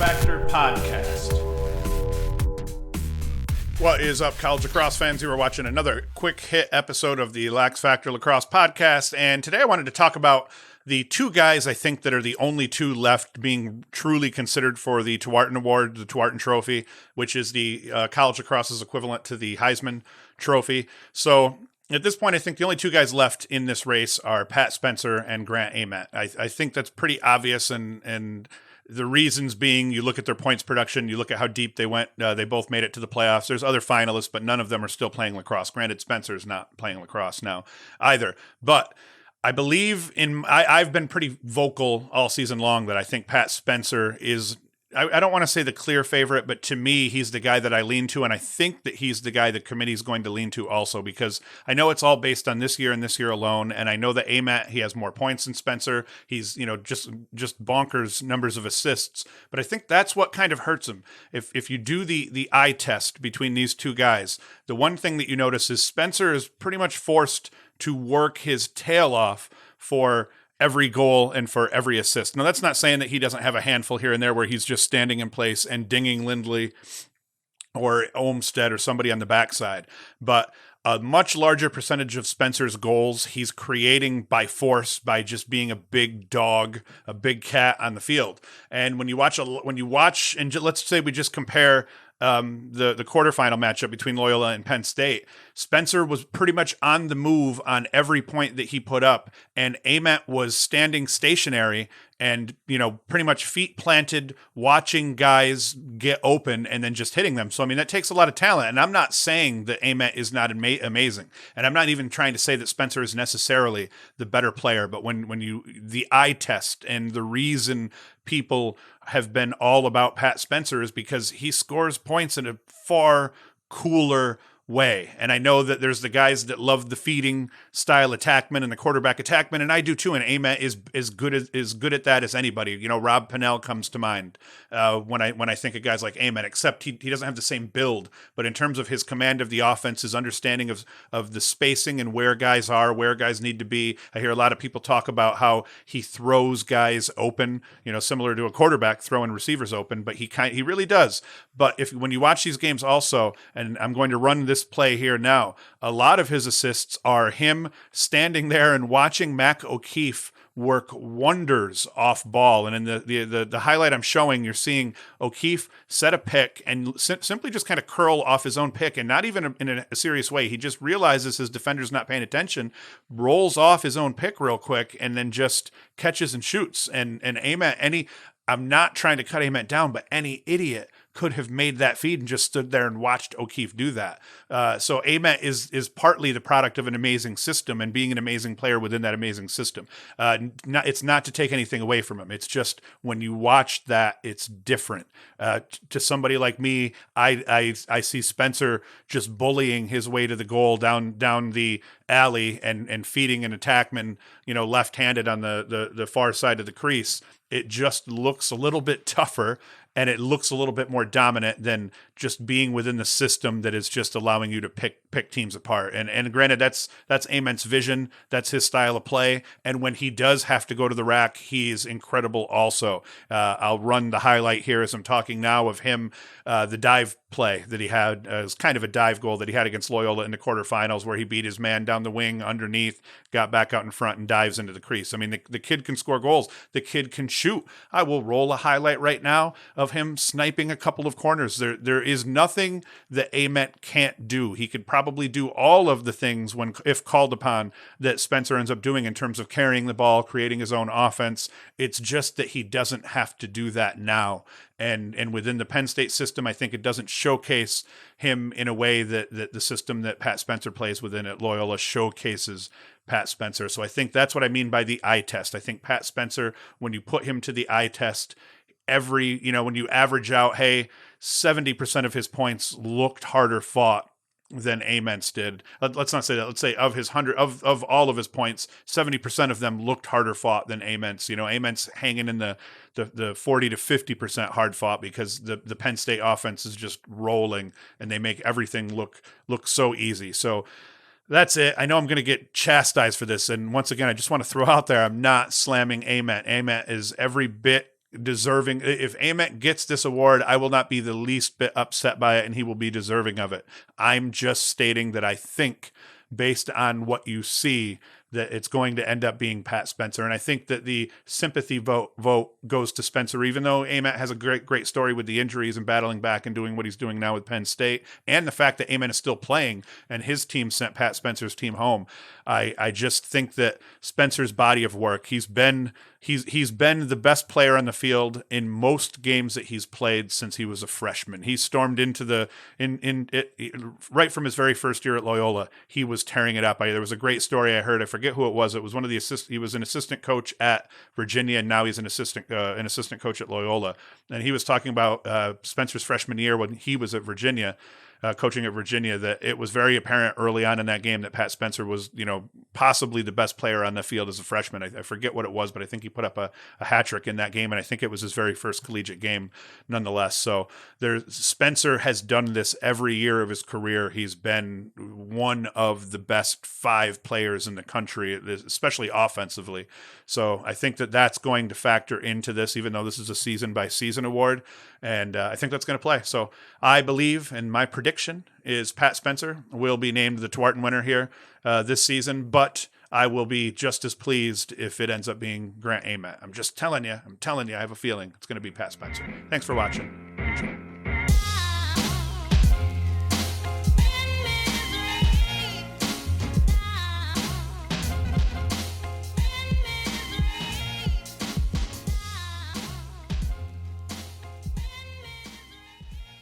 LaxFactor podcast. What is up, college lacrosse fans? You are watching another quick hit episode of the LaxFactor Lacrosse podcast, and today I wanted to talk about the two guys I think that are the only two left being truly considered for the Tewaaraton Award, the Tewaaraton Trophy, which is the college lacrosse's equivalent to the Heisman Trophy. So at this point, I think the only two guys left in this race are Pat Spencer and Grant Ament. I think that's pretty obvious, and the reasons being, you look at their points production, you look at how deep they went. They both made it to the playoffs. There's other finalists, but none of them are still playing lacrosse. Granted, Spencer's not playing lacrosse now either. But I believe I've been pretty vocal all season long that I think Pat Spencer is, I don't want to say the clear favorite, but to me, he's the guy that I lean to, and I think that he's the guy the committee is going to lean to also, because I know it's all based on this year and this year alone, and I know that Ament, he has more points than Spencer. He's, just bonkers numbers of assists, but I think that's what kind of hurts him. If you do the eye test between these two guys, the one thing that you notice is Spencer is pretty much forced to work his tail off for every goal and for every assist. Now, that's not saying that he doesn't have a handful here and there where he's just standing in place and dinging Lindley or Olmstead or somebody on the backside. But a much larger percentage of Spencer's goals he's creating by force, by just being a big dog, a big cat on the field. And when you watch, and let's say we just compare the quarterfinal matchup between Loyola and Penn State, Spencer was pretty much on the move on every point that he put up, and Ament was standing stationary and, pretty much feet planted, watching guys get open and then just hitting them. So, that takes a lot of talent, and I'm not saying that Ament is not amazing, and I'm not even trying to say that Spencer is necessarily the better player, but when you, the eye test and the reason people have been all about Pat Spencer is because he scores points in a far cooler way. And I know that there's the guys that love the feeding style attackman and the quarterback attackman, and I do too. And Ament is good at that as anybody. Rob Pennell comes to mind when I think of guys like Ament, except he doesn't have the same build. But in terms of his command of the offense, his understanding of the spacing and where guys are, where guys need to be. I hear a lot of people talk about how he throws guys open, similar to a quarterback throwing receivers open, but he really does. But when you watch these games also, and I'm going to run this play here now, a lot of his assists are him standing there and watching Mac O'Keefe work wonders off ball. And in the highlight I'm showing, you're seeing O'Keefe set a pick and simply just kind of curl off his own pick, and not even in a serious way. He just realizes his defender's not paying attention, rolls off his own pick real quick, and then just catches and shoots. And Ament, I'm not trying to cut Ament down, but any idiot could have made that feed and just stood there and watched O'Keefe do that. So Ament is partly the product of an amazing system and being an amazing player within that amazing system. It's not to take anything away from him. It's just when you watch that, it's different. To somebody like me, I see Spencer just bullying his way to the goal down the alley and feeding an attackman, left-handed on the far side of the crease. It just looks a little bit tougher, and it looks a little bit more dominant than just being within the system that is just allowing you to pick teams apart. And granted, that's Ament's vision. That's his style of play. And when he does have to go to the rack, he's incredible also. I'll run the highlight here as I'm talking now of him, the dive play that he had. It was kind of a dive goal that he had against Loyola in the quarterfinals, where he beat his man down the wing underneath, got back out in front, and dives into the crease. The kid can score goals. The kid can shoot. I will roll a highlight right now of him sniping a couple of corners. There is nothing that Ament can't do. He could probably do all of the things if called upon that Spencer ends up doing in terms of carrying the ball, creating his own offense. It's just that he doesn't have to do that now. And within the Penn State system, I think it doesn't showcase him in a way that the system that Pat Spencer plays within at Loyola showcases Pat Spencer. So I think that's what I mean by the eye test. I think Pat Spencer, when you put him to the eye test, when you average out, hey, 70% of his points looked harder fought than Ament's did. Let's not say that. Let's say of his 100 of all of his points, 70% of them looked harder fought than Ament's. Ament's hanging in the 40 to 50% hard fought because the Penn State offense is just rolling and they make everything look so easy. So that's it. I know I'm going to get chastised for this, and once again, I just want to throw out there, I'm not slamming Ament. Ament is every bit deserving. If Ament gets this award, I will not be the least bit upset by it, and he will be deserving of it. I'm just stating that I think, based on what you see, that it's going to end up being Pat Spencer. And I think that the sympathy vote goes to Spencer, even though Ament has a great story with the injuries and battling back and doing what he's doing now with Penn State, and the fact that Ament is still playing and his team sent Pat Spencer's team home. I just think that Spencer's body of work, he's been the best player on the field in most games that he's played since he was a freshman. He stormed into right from his very first year at Loyola. He was tearing it up. There was a great story I heard. I forget who it was. It was one of the he was an assistant coach at Virginia, and now he's an assistant coach at Loyola. And he was talking about Spencer's freshman year when he was at Virginia. Coaching at Virginia, that it was very apparent early on in that game that Pat Spencer was, possibly the best player on the field as a freshman. I forget what it was, but I think he put up a hat trick in that game, and I think it was his very first collegiate game nonetheless. So Spencer has done this every year of his career. He's been one of the best 5 players in the country, especially offensively. So I think that that's going to factor into this, even though this is a season-by-season award, and I think that's going to play. So I believe, and my prediction is Pat Spencer will be named the Tewaaraton winner here this season, but I will be just as pleased if it ends up being Grant Ament. I'm telling you, I have a feeling it's going to be Pat Spencer. Thanks for watching.